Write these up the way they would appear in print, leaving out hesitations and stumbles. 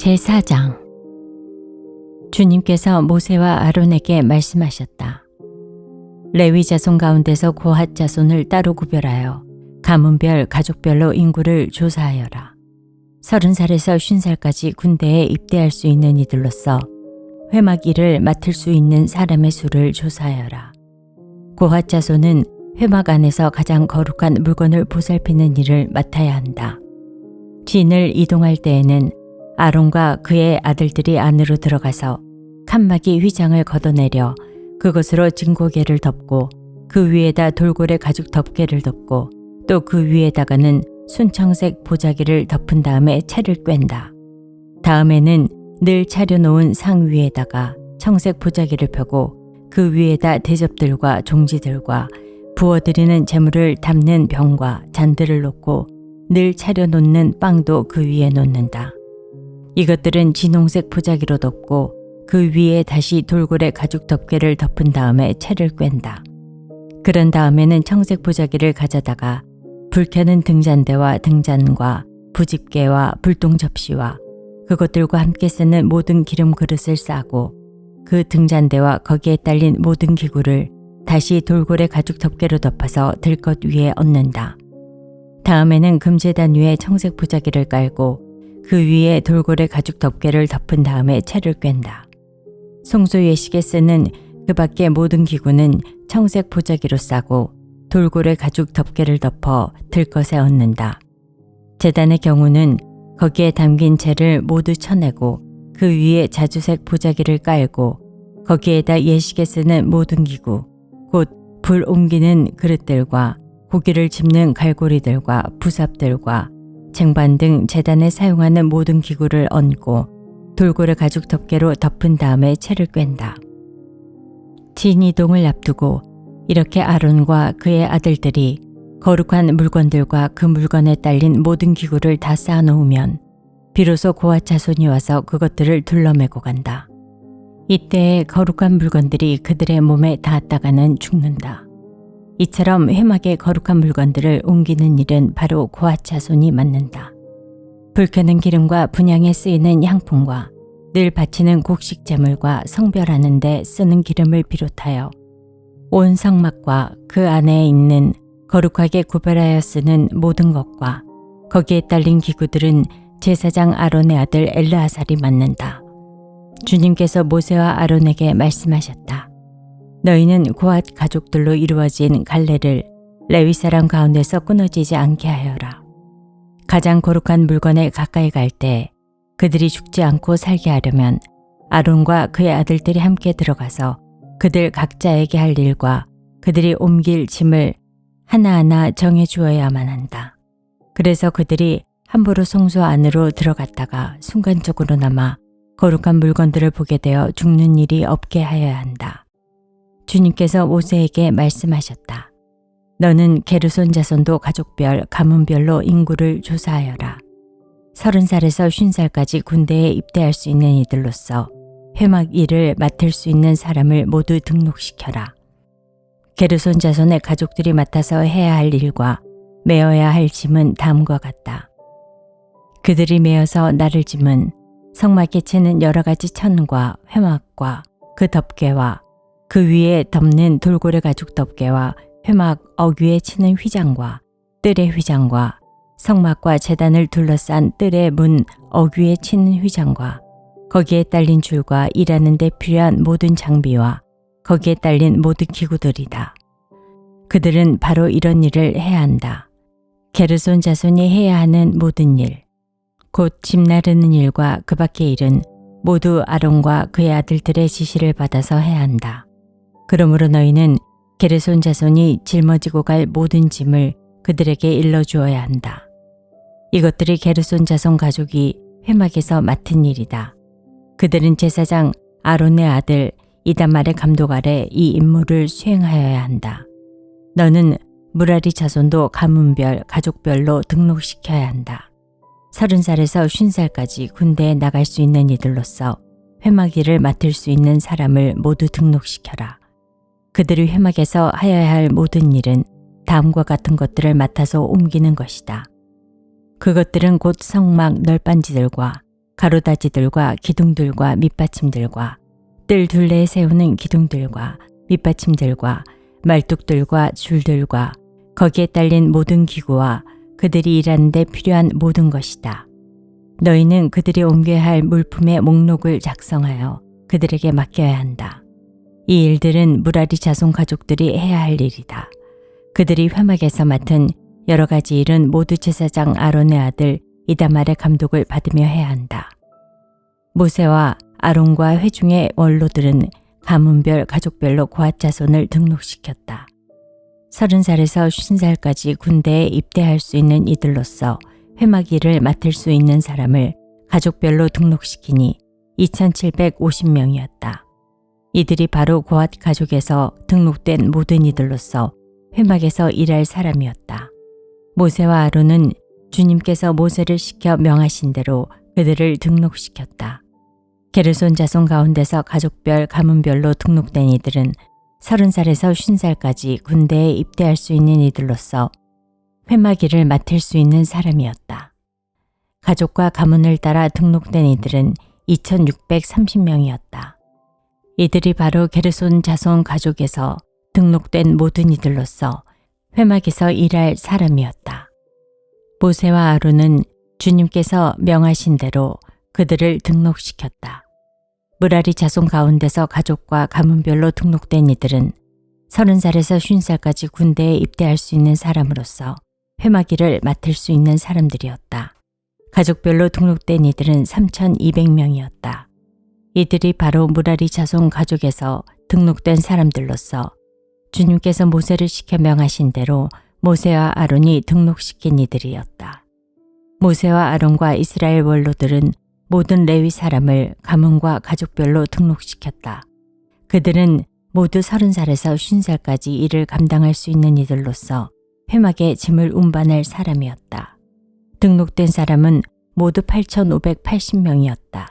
제4장. 주님께서 모세와 아론에게 말씀하셨다. 레위 자손 가운데서 고핫 자손을 따로 구별하여 가문별 가족별로 인구를 조사하여라. 30살에서 50살까지 군대에 입대할 수 있는 이들로서 회막 일을 맡을 수 있는 사람의 수를 조사하여라. 고핫 자손은 회막 안에서 가장 거룩한 물건을 보살피는 일을 맡아야 한다. 진을 이동할 때에는 아론과 그의 아들들이 안으로 들어가서 칸막이 휘장을 걷어내려 그것으로 증거궤를 덮고 그 위에다 돌고래 가죽 덮개를 덮고 또 그 위에다가는 순청색 보자기를 덮은 다음에 채를 꿰다. 다음에는 늘 차려놓은 상 위에다가 청색 보자기를 펴고 그 위에다 대접들과 종지들과 부어드리는 제물을 담는 병과 잔들을 놓고 늘 차려놓는 빵도 그 위에 놓는다. 이것들은 진홍색 보자기로 덮고 그 위에 다시 돌고래 가죽 덮개를 덮은 다음에 채를 꿰다. 그런 다음에는 청색 보자기를 가져다가 불 켜는 등잔대와 등잔과 부집개와 불똥 접시와 그것들과 함께 쓰는 모든 기름 그릇을 싸고 그 등잔대와 거기에 딸린 모든 기구를 다시 돌고래 가죽 덮개로 덮어서 들것 위에 얹는다. 다음에는 금제단 위에 청색 보자기를 깔고 그 위에 돌고래 가죽 덮개를 덮은 다음에 채를 꿰다. 송소 예식에 쓰는 그 밖의 모든 기구는 청색 보자기로 싸고 돌고래 가죽 덮개를 덮어 들것에 얹는다. 제단의 경우는 거기에 담긴 재를 모두 쳐내고 그 위에 자주색 보자기를 깔고 거기에다 예식에 쓰는 모든 기구, 곧 불 옮기는 그릇들과 고기를 집는 갈고리들과 부삽들과 쟁반 등 제단에 사용하는 모든 기구를 얹고 돌고래 가죽 덮개로 덮은 다음에 채를 꿰다. 진 이동을 앞두고 이렇게 아론과 그의 아들들이 거룩한 물건들과 그 물건에 딸린 모든 기구를 다 쌓아놓으면 비로소 고핫 자손이 와서 그것들을 둘러매고 간다. 이때에 거룩한 물건들이 그들의 몸에 닿았다가는 죽는다. 이처럼 회막의 거룩한 물건들을 옮기는 일은 바로 고핫 자손이 맡는다. 불 켜는 기름과 분향에 쓰이는 향품과 늘 바치는 곡식 제물과 성별하는 데 쓰는 기름을 비롯하여 온 성막과 그 안에 있는 거룩하게 구별하여 쓰는 모든 것과 거기에 딸린 기구들은 제사장 아론의 아들 엘르아살이 맡는다. 주님께서 모세와 아론에게 말씀하셨다. 너희는 고핫 가족들로 이루어진 갈래를 레위 사람 가운데서 끊어지지 않게 하여라. 가장 거룩한 물건에 가까이 갈 때 그들이 죽지 않고 살게 하려면 아론과 그의 아들들이 함께 들어가서 그들 각자에게 할 일과 그들이 옮길 짐을 하나하나 정해 주어야만 한다. 그래서 그들이 함부로 성소 안으로 들어갔다가 순간적으로나마 거룩한 물건들을 보게 되어 죽는 일이 없게 하여야 한다. 주님께서 모세에게 말씀하셨다. 너는 게르손 자손도 가족별, 가문별로 인구를 조사하여라. 30살에서 50살까지 군대에 입대할 수 있는 이들로서 회막 일을 맡을 수 있는 사람을 모두 등록시켜라. 게르손 자손의 가족들이 맡아서 해야 할 일과 메어야 할 짐은 다음과 같다. 그들이 메어서 나를 짐은 성막에 치는 여러 가지 천과 회막과 그 덮개와 그 위에 덮는 돌고래 가죽 덮개와 회막 어귀에 치는 휘장과 뜰의 휘장과 성막과 제단을 둘러싼 뜰의 문 어귀에 치는 휘장과 거기에 딸린 줄과 일하는 데 필요한 모든 장비와 거기에 딸린 모든 기구들이다. 그들은 바로 이런 일을 해야 한다. 게르손 자손이 해야 하는 모든 일, 곧 짐 나르는 일과 그 밖의 일은 모두 아론과 그의 아들들의 지시를 받아서 해야 한다. 그러므로 너희는 게르손 자손이 짊어지고 갈 모든 짐을 그들에게 일러주어야 한다. 이것들이 게르손 자손 가족이 회막에서 맡은 일이다. 그들은 제사장 아론의 아들 이다말의 감독 아래 이 임무를 수행하여야 한다. 너는 무라리 자손도 가문별, 가족별로 등록시켜야 한다. 30살에서 50살까지 군대에 나갈 수 있는 이들로서 회막 일을 맡을 수 있는 사람을 모두 등록시켜라. 그들이 회막에서 하여야 할 모든 일은 다음과 같은 것들을 맡아서 옮기는 것이다. 그것들은 곧 성막 널빤지들과 가로다지들과 기둥들과 밑받침들과 뜰 둘레에 세우는 기둥들과 밑받침들과 말뚝들과 줄들과 거기에 딸린 모든 기구와 그들이 일하는 데 필요한 모든 것이다. 너희는 그들이 옮겨야 할 물품의 목록을 작성하여 그들에게 맡겨야 한다. 이 일들은 무라리 자손 가족들이 해야 할 일이다. 그들이 회막에서 맡은 여러 가지 일은 모두 제사장 아론의 아들 이다말의 감독을 받으며 해야 한다. 모세와 아론과 회중의 원로들은 가문별 가족별로 고핫 자손을 등록시켰다. 30살에서 50살까지 군대에 입대할 수 있는 이들로서 회막 일을 맡을 수 있는 사람을 가족별로 등록시키니 2750명이었다. 이들이 바로 고핫 가족에서 등록된 모든 이들로서 회막에서 일할 사람이었다. 모세와 아론은 주님께서 모세를 시켜 명하신 대로 그들을 등록시켰다. 게르손 자손 가운데서 가족별 가문별로 등록된 이들은 30살에서 50살까지 군대에 입대할 수 있는 이들로서 회막 일을 맡을 수 있는 사람이었다. 가족과 가문을 따라 등록된 이들은 2630명이었다. 이들이 바로 게르손 자손 가족에서 등록된 모든 이들로서 회막에서 일할 사람이었다. 모세와 아론은 주님께서 명하신 대로 그들을 등록시켰다. 무라리 자손 가운데서 가족과 가문별로 등록된 이들은 30살에서 50살까지 군대에 입대할 수 있는 사람으로서 회막 일을 맡을 수 있는 사람들이었다. 가족별로 등록된 이들은 3200명이었다. 이들이 바로 무라리 자손 가족에서 등록된 사람들로서 주님께서 모세를 시켜 명하신 대로 모세와 아론이 등록시킨 이들이었다. 모세와 아론과 이스라엘 원로들은 모든 레위 사람을 가문과 가족별로 등록시켰다. 그들은 모두 30살에서 50살까지 일을 감당할 수 있는 이들로서 회막에 짐을 운반할 사람이었다. 등록된 사람은 모두 8580명이었다.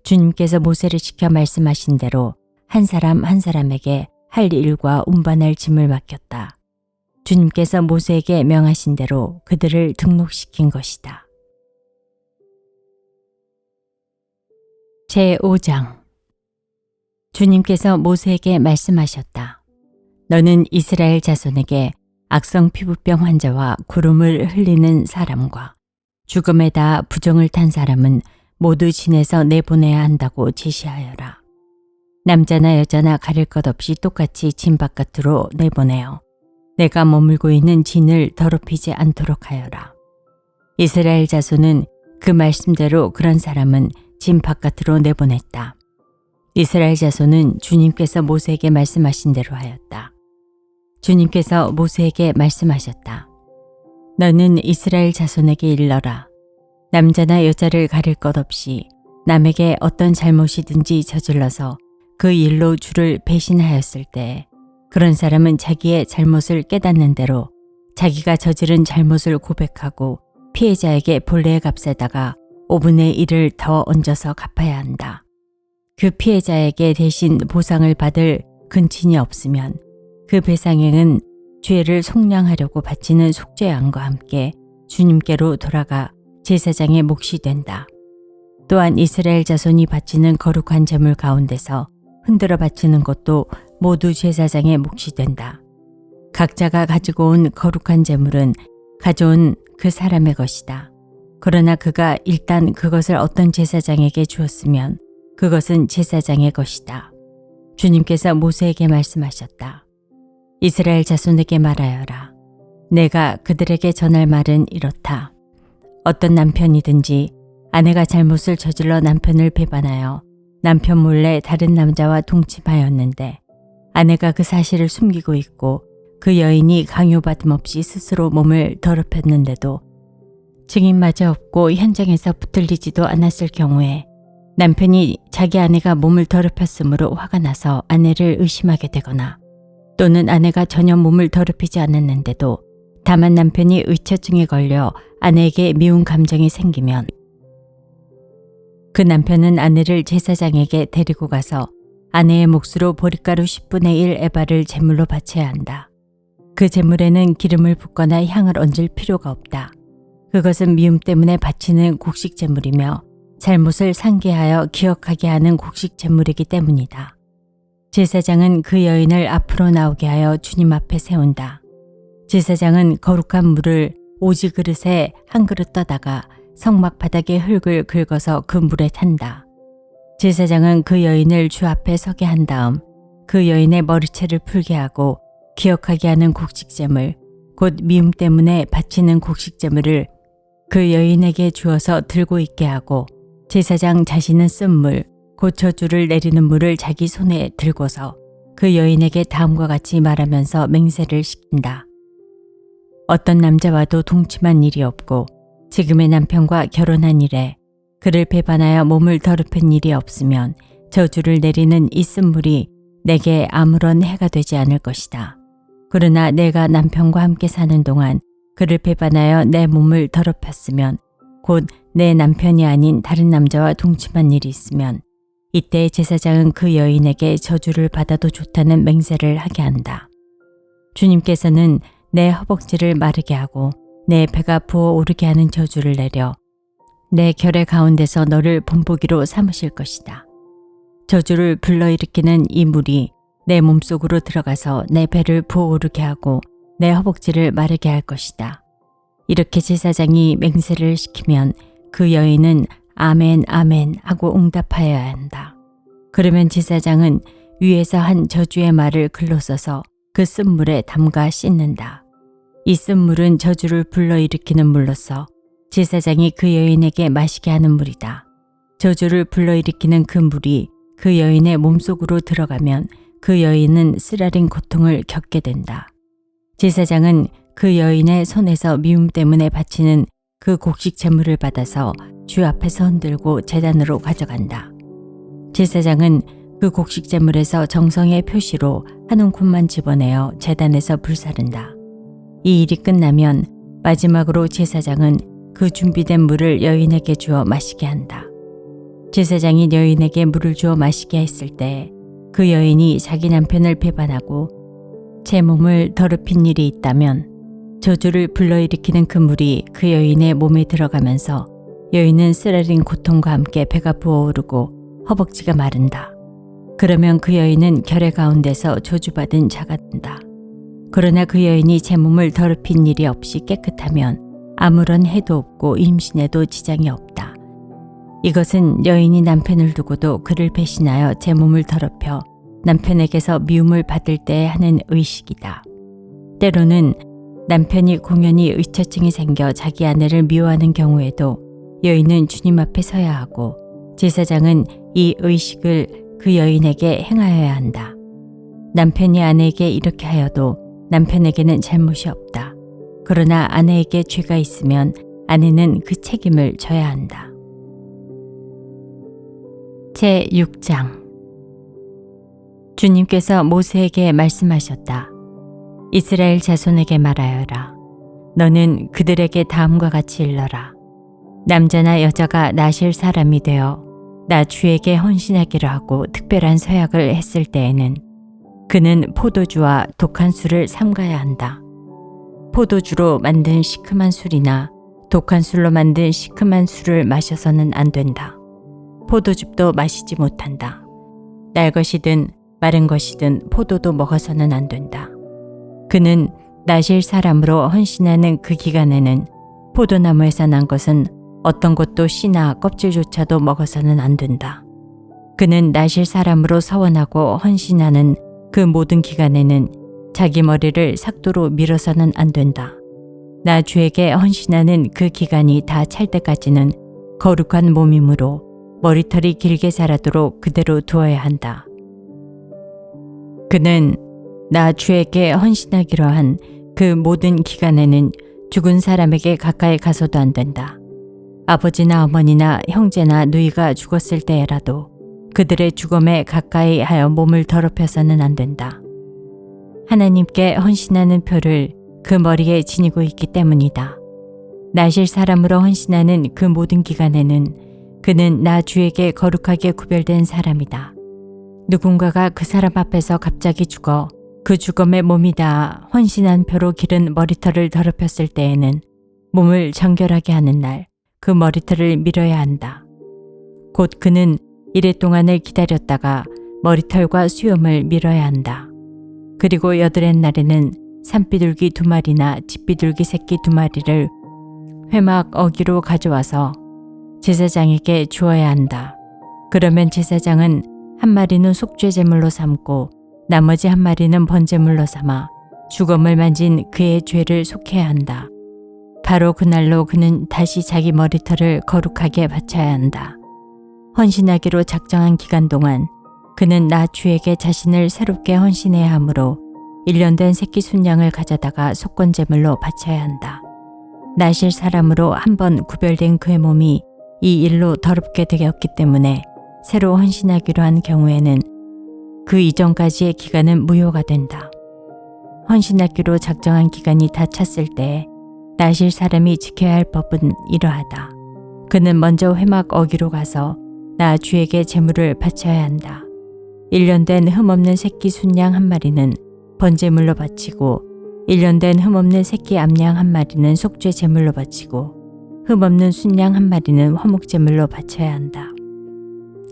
주님께서 모세를 시켜 말씀하신 대로 한 사람 한 사람에게 할 일과 운반할 짐을 맡겼다. 주님께서 모세에게 명하신 대로 그들을 등록시킨 것이다. 제5장 주님께서 모세에게 말씀하셨다. 너는 이스라엘 자손에게 악성 피부병 환자와 구름을 흘리는 사람과 죽음에 다 부정을 탄 사람은 모두 진에서 내보내야 한다고 지시하여라. 남자나 여자나 가릴 것 없이 똑같이 진 바깥으로 내보내어 내가 머물고 있는 진을 더럽히지 않도록 하여라. 이스라엘 자손은 그 말씀대로 그런 사람은 진 바깥으로 내보냈다. 이스라엘 자손은 주님께서 모세에게 말씀하신 대로 하였다. 주님께서 모세에게 말씀하셨다. 너는 이스라엘 자손에게 일러라. 남자나 여자를 가릴 것 없이 남에게 어떤 잘못이든지 저질러서 그 일로 주를 배신하였을 때 그런 사람은 자기의 잘못을 깨닫는 대로 자기가 저지른 잘못을 고백하고 피해자에게 본래의 값에다가 5분의 1을 더 얹어서 갚아야 한다. 그 피해자에게 대신 보상을 받을 근친이 없으면 그 배상액은 죄를 속량하려고 바치는 속죄양과 함께 주님께로 돌아가 제사장의 몫이 된다. 또한 이스라엘 자손이 바치는 거룩한 제물 가운데서 흔들어 바치는 것도 모두 제사장의 몫이 된다. 각자가 가지고 온 거룩한 제물은 가져온 그 사람의 것이다. 그러나 그가 일단 그것을 어떤 제사장에게 주었으면 그것은 제사장의 것이다. 주님께서 모세에게 말씀하셨다. 이스라엘 자손에게 말하여라. 내가 그들에게 전할 말은 이렇다. 어떤 남편이든지 아내가 잘못을 저질러 남편을 배반하여 남편 몰래 다른 남자와 동침하였는데 아내가 그 사실을 숨기고 있고 그 여인이 강요받음 없이 스스로 몸을 더럽혔는데도 증인마저 없고 현장에서 붙들리지도 않았을 경우에 남편이 자기 아내가 몸을 더럽혔으므로 화가 나서 아내를 의심하게 되거나 또는 아내가 전혀 몸을 더럽히지 않았는데도 다만 남편이 의처증에 걸려 아내에게 미운 감정이 생기면 그 남편은 아내를 제사장에게 데리고 가서 아내의 몫으로 보리가루 10분의 1 에바를 제물로 바쳐야 한다. 그 제물에는 기름을 붓거나 향을 얹을 필요가 없다. 그것은 미움 때문에 바치는 곡식 제물이며 잘못을 상기하여 기억하게 하는 곡식 제물이기 때문이다. 제사장은 그 여인을 앞으로 나오게 하여 주님 앞에 세운다. 제사장은 거룩한 물을 오지 그릇에 한 그릇 떠다가 성막 바닥에 흙을 긁어서 그 물에 탄다. 제사장은 그 여인을 주 앞에 서게 한 다음 그 여인의 머리채를 풀게 하고 기억하게 하는 곡식제물, 곧 미움 때문에 바치는 곡식제물을 그 여인에게 주어서 들고 있게 하고 제사장 자신은 쓴 물, 곧 저주를 내리는 물을 자기 손에 들고서 그 여인에게 다음과 같이 말하면서 맹세를 시킨다. 어떤 남자와도 동침한 일이 없고 지금의 남편과 결혼한 이래 그를 배반하여 몸을 더럽힌 일이 없으면 저주를 내리는 이 쓴물이 내게 아무런 해가 되지 않을 것이다. 그러나 내가 남편과 함께 사는 동안 그를 배반하여 내 몸을 더럽혔으면 곧 내 남편이 아닌 다른 남자와 동침한 일이 있으면 이때 제사장은 그 여인에게 저주를 받아도 좋다는 맹세를 하게 한다. 주님께서는 내 허벅지를 마르게 하고 내 배가 부어오르게 하는 저주를 내려 내 결의 가운데서 너를 본보기로 삼으실 것이다. 저주를 불러일으키는 이 물이 내 몸속으로 들어가서 내 배를 부어오르게 하고 내 허벅지를 마르게 할 것이다. 이렇게 제사장이 맹세를 시키면 그 여인은 아멘 아멘 하고 응답하여야 한다. 그러면 제사장은 위에서 한 저주의 말을 글로 써서 그 쓴물에 담가 씻는다. 이 쓴물은 저주를 불러일으키는 물로서 제사장이 그 여인에게 마시게 하는 물이다. 저주를 불러일으키는 그 물이 그 여인의 몸속으로 들어가면 그 여인은 쓰라린 고통을 겪게 된다. 제사장은 그 여인의 손에서 미움 때문에 바치는 그 곡식 제물을 받아서 주 앞에서 흔들고 제단으로 가져간다. 제사장은 그 곡식 제물에서 정성의 표시로 한 움큼만 집어내어 제단에서 불사른다. 이 일이 끝나면 마지막으로 제사장은 그 준비된 물을 여인에게 주어 마시게 한다. 제사장이 여인에게 물을 주어 마시게 했을 때 그 여인이 자기 남편을 배반하고 제 몸을 더럽힌 일이 있다면 저주를 불러일으키는 그 물이 그 여인의 몸에 들어가면서 여인은 쓰라린 고통과 함께 배가 부어오르고 허벅지가 마른다. 그러면 그 여인은 결의 가운데서 저주받은 자가 된다. 그러나 그 여인이 제 몸을 더럽힌 일이 없이 깨끗하면 아무런 해도 없고 임신에도 지장이 없다. 이것은 여인이 남편을 두고도 그를 배신하여 제 몸을 더럽혀 남편에게서 미움을 받을 때 하는 의식이다. 때로는 남편이 공연히 의처증이 생겨 자기 아내를 미워하는 경우에도 여인은 주님 앞에 서야 하고 제사장은 이 의식을 그 여인에게 행하여야 한다. 남편이 아내에게 이렇게 하여도 남편에게는 잘못이 없다. 그러나 아내에게 죄가 있으면 아내는 그 책임을 져야 한다. 제6장 주님께서 모세에게 말씀하셨다. 이스라엘 자손에게 말하여라. 너는 그들에게 다음과 같이 일러라. 남자나 여자가 나실 사람이 되어 나 주에게 헌신하기로 하고 특별한 서약을 했을 때에는 그는 포도주와 독한 술을 삼가야 한다. 포도주로 만든 시큼한 술이나 독한 술로 만든 시큼한 술을 마셔서는 안 된다. 포도즙도 마시지 못한다. 날 것이든 마른 것이든 포도도 먹어서는 안 된다. 그는 나실 사람으로 헌신하는 그 기간에는 포도나무에서 난 것은 어떤 것도 씨나 껍질조차도 먹어서는 안 된다. 그는 나실 사람으로 서원하고 헌신하는 그 모든 기간에는 자기 머리를 삭도로 밀어서는 안 된다. 나 주에게 헌신하는 그 기간이 다 찰 때까지는 거룩한 몸이므로 머리털이 길게 자라도록 그대로 두어야 한다. 그는 나 주에게 헌신하기로 한 그 모든 기간에는 죽은 사람에게 가까이 가서도 안 된다. 아버지나 어머니나 형제나 누이가 죽었을 때라도 그들의 죽음에 가까이 하여 몸을 더럽혀서는 안 된다. 하나님께 헌신하는 표를 그 머리에 지니고 있기 때문이다. 나실 사람으로 헌신하는 그 모든 기간에는 그는 나 주에게 거룩하게 구별된 사람이다. 누군가가 그 사람 앞에서 갑자기 죽어 그 죽음의 몸이 다 헌신한 표로 기른 머리털을 더럽혔을 때에는 몸을 정결하게 하는 날 그 머리털을 밀어야 한다. 곧 그는 이랫동안을 기다렸다가 머리털과 수염을 밀어야 한다. 그리고 여드렛 날에는 산비둘기 2마리나 집비둘기 새끼 2마리를 회막 어기로 가져와서 제사장에게 주어야 한다. 그러면 제사장은 1마리는 속죄 제물로 삼고 나머지 1마리는 번제물로 삼아 주검을 만진 그의 죄를 속해야 한다. 바로 그날로 그는 다시 자기 머리털을 거룩하게 바쳐야 한다. 헌신하기로 작정한 기간 동안 그는 나 주에게 자신을 새롭게 헌신해야 하므로 1년 된 새끼 순양을 가져다가 속건제물로 바쳐야 한다. 나실 사람으로 한 번 구별된 그의 몸이 이 일로 더럽게 되었기 때문에 새로 헌신하기로 한 경우에는 그 이전까지의 기간은 무효가 된다. 헌신하기로 작정한 기간이 다 찼을 때 나실 사람이 지켜야 할 법은 이러하다. 그는 먼저 회막 어기로 가서 나 주에게 제물을 바쳐야 한다. 1년 된 흠없는 새끼 순양 1마리는 번제물로 바치고 1년 된 흠없는 새끼 암양 1마리는 속죄 제물로 바치고 흠없는 순양 1마리는 화목 제물로 바쳐야 한다.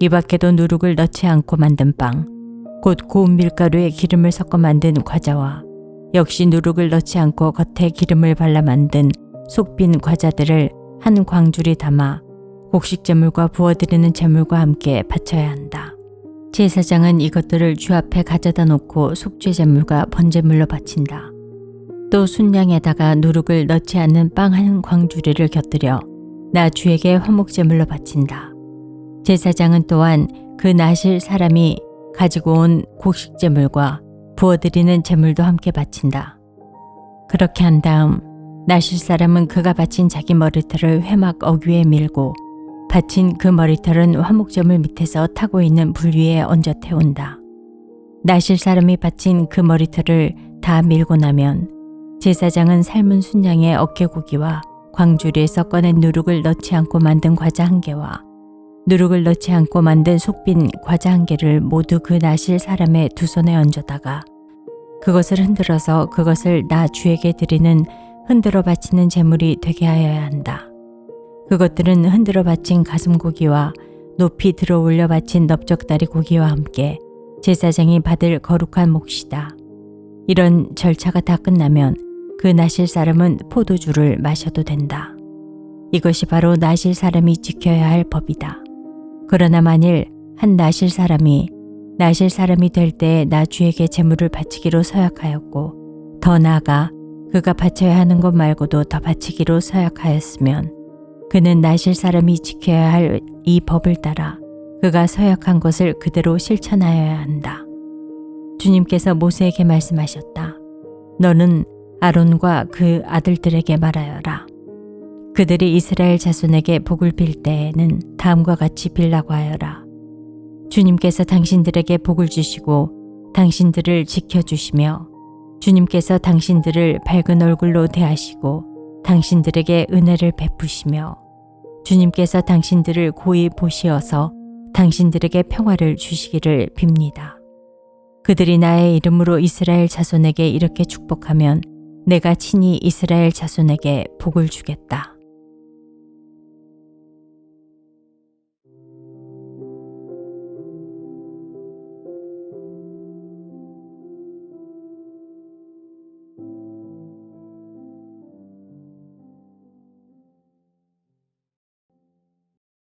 이 밖에도 누룩을 넣지 않고 만든 빵, 곧 고운 밀가루에 기름을 섞어 만든 과자와 역시 누룩을 넣지 않고 겉에 기름을 발라 만든 속빈 과자들을 한 광줄이 담아 곡식 제물과 부어드리는 제물과 함께 바쳐야 한다. 제사장은 이것들을 주 앞에 가져다 놓고 속죄 제물과 번제물로 바친다. 또 순양에다가 누룩을 넣지 않는 빵 한 광주리를 곁들여 나 주에게 화목 제물로 바친다. 제사장은 또한 그 나실 사람이 가지고 온 곡식 제물과 부어드리는 제물도 함께 바친다. 그렇게 한 다음 나실 사람은 그가 바친 자기 머리털을 회막 어귀에 밀고 바친 그 머리털은 화목제물 밑에서 타고 있는 불 위에 얹어 태운다. 나실 사람이 바친 그 머리털을 다 밀고 나면 제사장은 삶은 순양의 어깨고기와 광주리에서 꺼낸 누룩을 넣지 않고 만든 과자 1개와 누룩을 넣지 않고 만든 속빈 과자 1개를 모두 그 나실 사람의 2손에 얹어다가 그것을 흔들어서 그것을 나 주에게 드리는 흔들어 바치는 제물이 되게 하여야 한다. 그것들은 흔들어 바친 가슴고기와 높이 들어 올려 바친 넓적다리 고기와 함께 제사장이 받을 거룩한 몫이다. 이런 절차가 다 끝나면 그 나실 사람은 포도주를 마셔도 된다. 이것이 바로 나실 사람이 지켜야 할 법이다. 그러나 만일 한 나실 사람이 될 때에 나 주에게 제물을 바치기로 서약하였고 더 나아가 그가 바쳐야 하는 것 말고도 더 바치기로 서약하였으면 그는 나실 사람이 지켜야 할 이 법을 따라 그가 서약한 것을 그대로 실천하여야 한다. 주님께서 모세에게 말씀하셨다. 너는 아론과 그 아들들에게 말하여라. 그들이 이스라엘 자손에게 복을 빌 때에는 다음과 같이 빌라고 하여라. 주님께서 당신들에게 복을 주시고 당신들을 지켜주시며 주님께서 당신들을 밝은 얼굴로 대하시고 당신들에게 은혜를 베푸시며 주님께서 당신들을 고이 보시어서 당신들에게 평화를 주시기를 빕니다. 그들이 나의 이름으로 이스라엘 자손에게 이렇게 축복하면 내가 친히 이스라엘 자손에게 복을 주겠다.